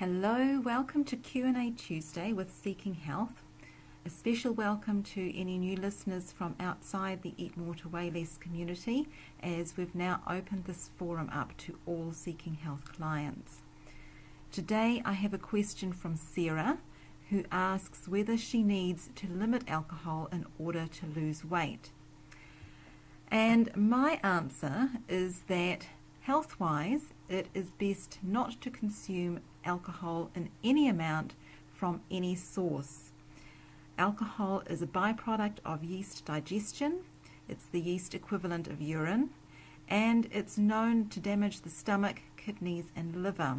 Hello, welcome to Q&A Tuesday with Seeking Health. A special welcome to any new listeners from outside the Eat More to Weigh Less community, as we've now opened this forum up to all Seeking Health clients. Today I have a question from Sarah, who asks whether she needs to limit alcohol in order to lose weight. And my answer is that health-wise, it is best not to consume alcohol in any amount from any source. Alcohol is a byproduct of yeast digestion. It's the yeast equivalent of urine, and it's known to damage the stomach, kidneys, and liver.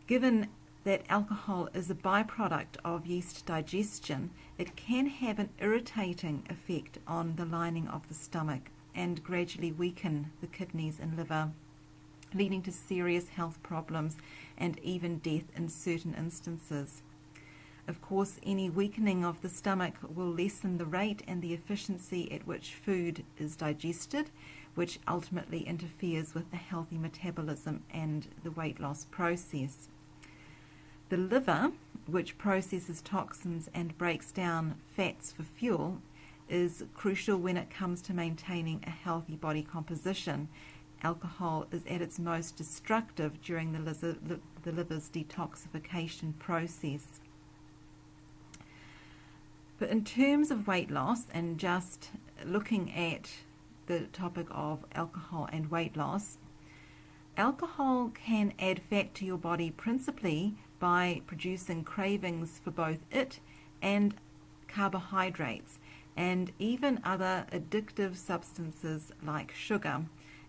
Given that alcohol is a byproduct of yeast digestion, it can have an irritating effect on the lining of the stomach and gradually weaken the kidneys and liver, leading to serious health problems and even death in certain instances. Of course, any weakening of the stomach will lessen the rate and the efficiency at which food is digested, which ultimately interferes with the healthy metabolism and the weight loss process. The liver, which processes toxins and breaks down fats for fuel, is crucial when it comes to maintaining a healthy body composition. Alcohol is at its most destructive during the liver's detoxification process. But in terms of weight loss, and just looking at the topic of alcohol and weight loss, alcohol can add fat to your body principally by producing cravings for both it and carbohydrates, and even other addictive substances like sugar.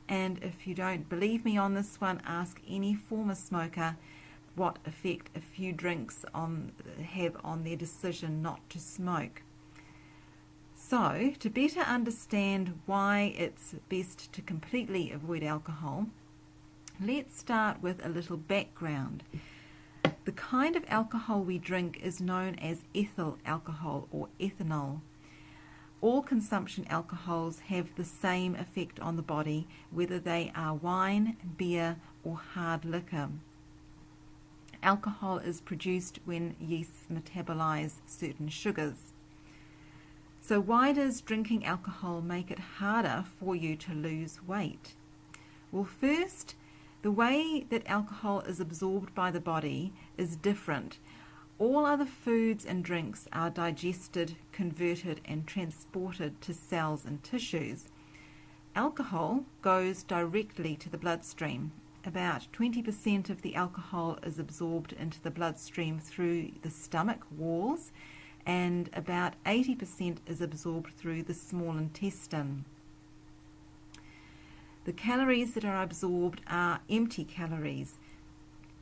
And if you don't believe me on this one, ask any former smoker what effect a few drinks have on their decision not to smoke. So, to better understand why it's best to completely avoid alcohol, let's start with a little background. The kind of alcohol we drink is known as ethyl alcohol or ethanol. All consumption alcohols have the same effect on the body, whether they are wine, beer, or hard liquor. Alcohol is produced when yeasts metabolize certain sugars. So why does drinking alcohol make it harder for you to lose weight? Well, first, the way that alcohol is absorbed by the body is different. All other foods and drinks are digested, converted, and transported to cells and tissues. Alcohol goes directly to the bloodstream. About 20% of the alcohol is absorbed into the bloodstream through the stomach walls, and about 80% is absorbed through the small intestine. The calories that are absorbed are empty calories,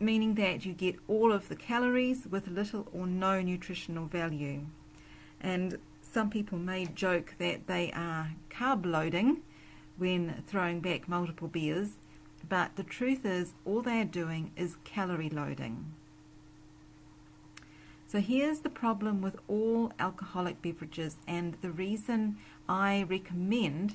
meaning that you get all of the calories with little or no nutritional value. And some people may joke that they are carb loading when throwing back multiple beers, but the truth is all they are doing is calorie loading. So here's the problem with all alcoholic beverages, and the reason I recommend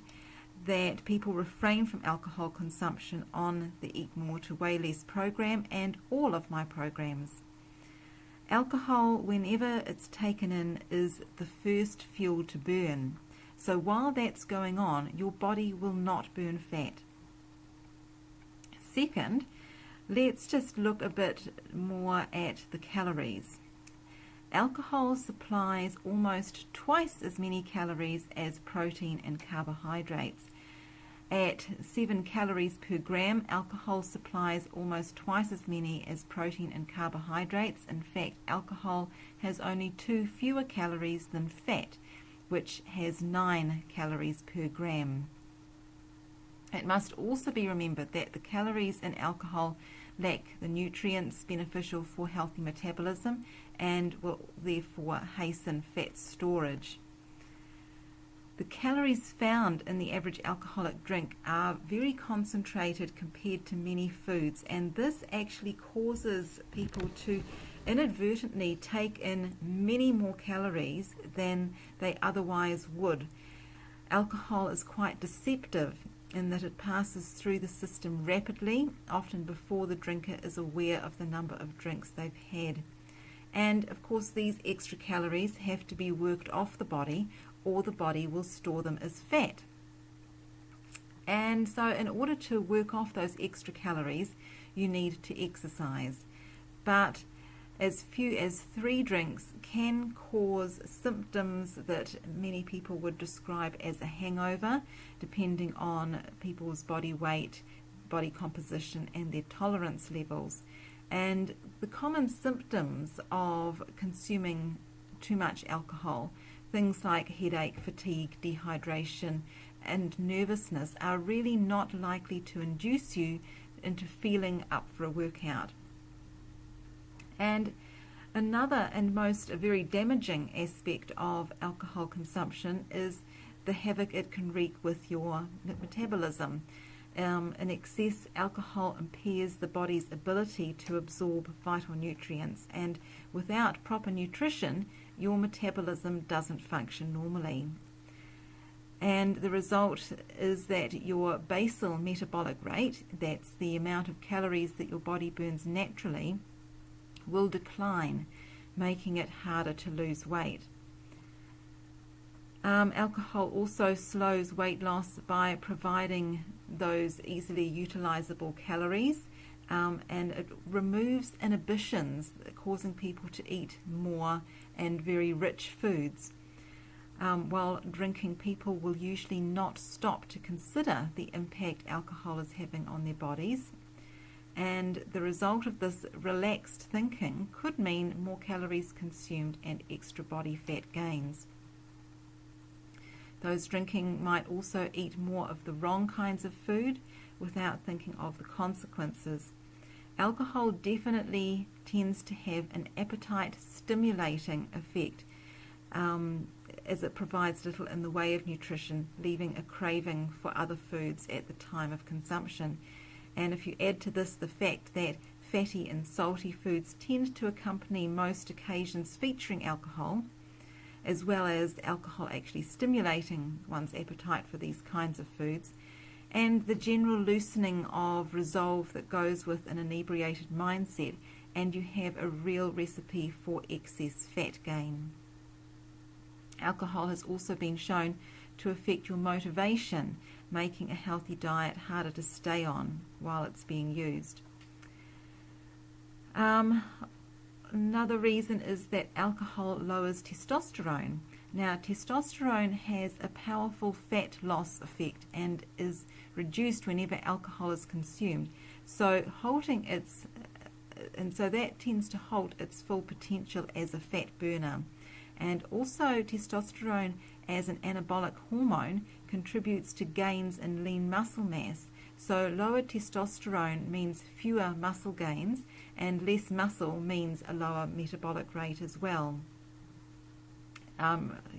that people refrain from alcohol consumption on the Eat More to Weigh Less program and all of my programs. Alcohol, whenever it's taken in, is the first fuel to burn. So while that's going on, your body will not burn fat. Second, let's just look a bit more at the calories. Alcohol supplies almost twice as many calories as protein and carbohydrates. At 7 calories per gram, alcohol supplies almost twice as many as protein and carbohydrates. In fact, alcohol has only 2 fewer calories than fat, which has 9 calories per gram. It must also be remembered that the calories in alcohol lack the nutrients beneficial for healthy metabolism and will therefore hasten fat storage. The calories found in the average alcoholic drink are very concentrated compared to many foods, and this actually causes people to inadvertently take in many more calories than they otherwise would. Alcohol is quite deceptive in that it passes through the system rapidly, often before the drinker is aware of the number of drinks they've had. And of course, these extra calories have to be worked off the body, or the body will store them as fat. And so in order to work off those extra calories, you need to exercise. But as few as 3 drinks can cause symptoms that many people would describe as a hangover, depending on people's body weight, body composition, and their tolerance levels. And the common symptoms of consuming too much alcohol, things like headache, fatigue, dehydration, and nervousness, are really not likely to induce you into feeling up for a workout. And another and most very damaging aspect of alcohol consumption is the havoc it can wreak with your metabolism. In excess, alcohol impairs the body's ability to absorb vital nutrients, and without proper nutrition, your metabolism doesn't function normally. And the result is that your basal metabolic rate, that's the amount of calories that your body burns naturally, will decline, making it harder to lose weight. Alcohol also slows weight loss by providing those easily utilizable calories, and it removes inhibitions, causing people to eat more and very rich foods. While drinking, people will usually not stop to consider the impact alcohol is having on their bodies. And the result of this relaxed thinking could mean more calories consumed and extra body fat gains. Those drinking might also eat more of the wrong kinds of food without thinking of the consequences. Alcohol definitely tends to have an appetite stimulating effect, as it provides little in the way of nutrition, leaving a craving for other foods at the time of consumption. And if you add to this the fact that fatty and salty foods tend to accompany most occasions featuring alcohol, as well as alcohol actually stimulating one's appetite for these kinds of foods, and the general loosening of resolve that goes with an inebriated mindset, and you have a real recipe for excess fat gain. Alcohol has also been shown to affect your motivation, making a healthy diet harder to stay on while it's being used. Another reason is that alcohol lowers testosterone. Now, testosterone has a powerful fat loss effect and is reduced whenever alcohol is consumed. So that tends to halt its full potential as a fat burner. And also, testosterone as an anabolic hormone contributes to gains in lean muscle mass. So lower testosterone means fewer muscle gains, and less muscle means a lower metabolic rate as well.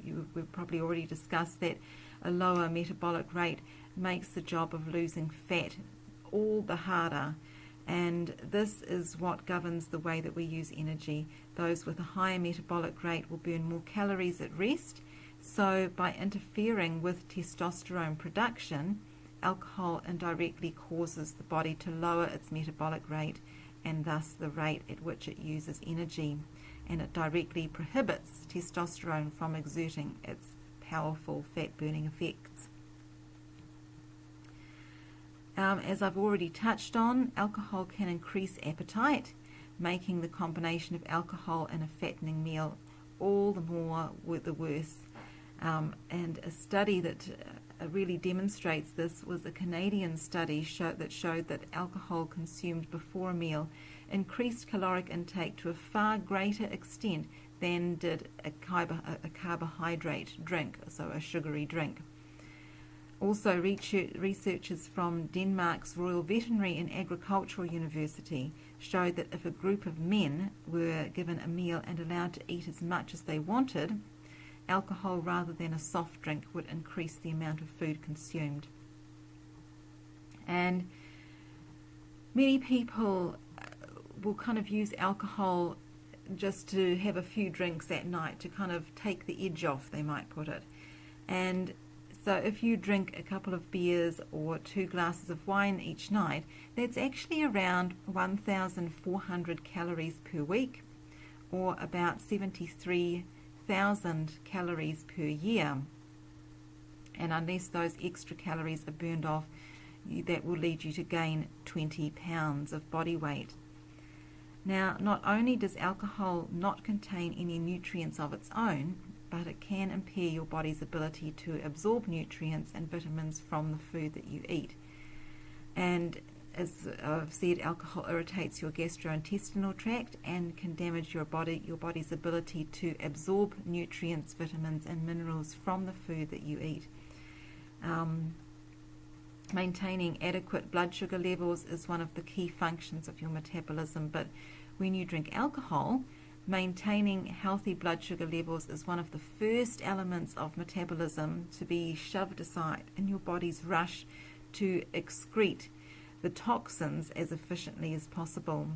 We've probably already discussed that a lower metabolic rate makes the job of losing fat all the harder. And this is what governs the way that we use energy. Those with a higher metabolic rate will burn more calories at rest. So by interfering with testosterone production, alcohol indirectly causes the body to lower its metabolic rate and thus the rate at which it uses energy. And it directly prohibits testosterone from exerting its powerful fat-burning effects. As I've already touched on, alcohol can increase appetite, making the combination of alcohol and a fattening meal all the more the worse. And a study that really demonstrates this was a Canadian study that showed that alcohol consumed before a meal increased caloric intake to a far greater extent than did a carbohydrate drink, so a sugary drink. Also, researchers from Denmark's Royal Veterinary and Agricultural University showed that if a group of men were given a meal and allowed to eat as much as they wanted, alcohol rather than a soft drink would increase the amount of food consumed. And many people will kind of use alcohol just to have a few drinks at night to kind of take the edge off, they might put it. And So if you drink a couple of beers or 2 glasses of wine each night, that's actually around 1,400 calories per week, or about 73,000 calories per year. And unless those extra calories are burned off, that will lead you to gain 20 pounds of body weight. Now, not only does alcohol not contain any nutrients of its own, but it can impair your body's ability to absorb nutrients and vitamins from the food that you eat. And as I've said, alcohol irritates your gastrointestinal tract and can damage your body's ability to absorb nutrients, vitamins and minerals from the food that you eat. Maintaining adequate blood sugar levels is one of the key functions of your metabolism, but when you drink alcohol, maintaining healthy blood sugar levels is one of the first elements of metabolism to be shoved aside in your body's rush to excrete the toxins as efficiently as possible.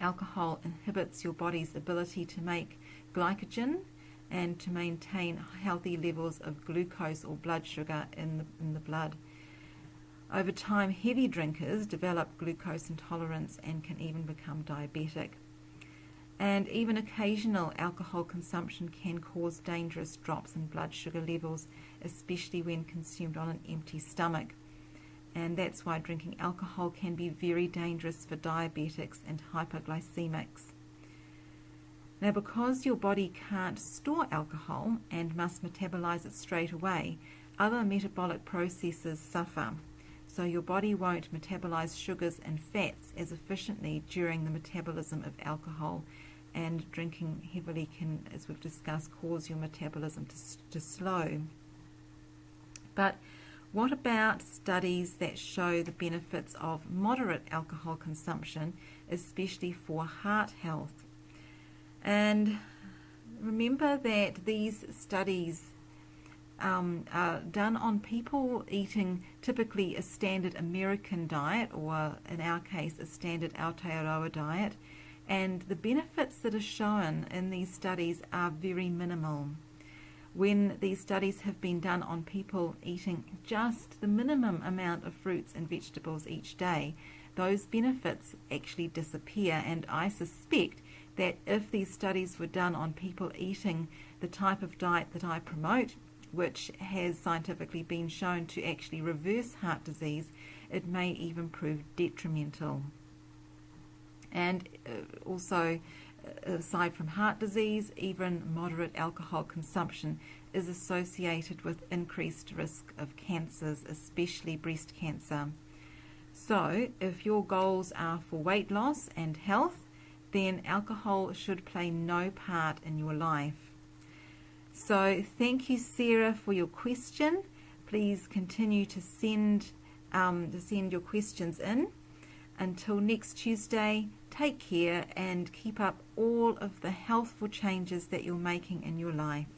Alcohol inhibits your body's ability to make glycogen and to maintain healthy levels of glucose or blood sugar in the blood. Over time, heavy drinkers develop glucose intolerance and can even become diabetic. And even occasional alcohol consumption can cause dangerous drops in blood sugar levels, especially when consumed on an empty stomach. And that's why drinking alcohol can be very dangerous for diabetics and hypoglycemics. Now, because your body can't store alcohol and must metabolize it straight away, other metabolic processes suffer. So your body won't metabolize sugars and fats as efficiently during the metabolism of alcohol, and drinking heavily can, as we've discussed, cause your metabolism to slow. But what about studies that show the benefits of moderate alcohol consumption, especially for heart health? And remember that these studies are done on people eating typically a standard American diet, or in our case a standard Aotearoa diet, and the benefits that are shown in these studies are very minimal. When these studies have been done on people eating just the minimum amount of fruits and vegetables each day, those benefits actually disappear, and I suspect that if these studies were done on people eating the type of diet that I promote, which has scientifically been shown to actually reverse heart disease, it may even prove detrimental. And also, aside from heart disease, even moderate alcohol consumption is associated with increased risk of cancers, especially breast cancer. So, if your goals are for weight loss and health, then alcohol should play no part in your life. So thank you, Sarah, for your question. Please continue to send your questions in. Until next Tuesday, take care and keep up all of the healthful changes that you're making in your life.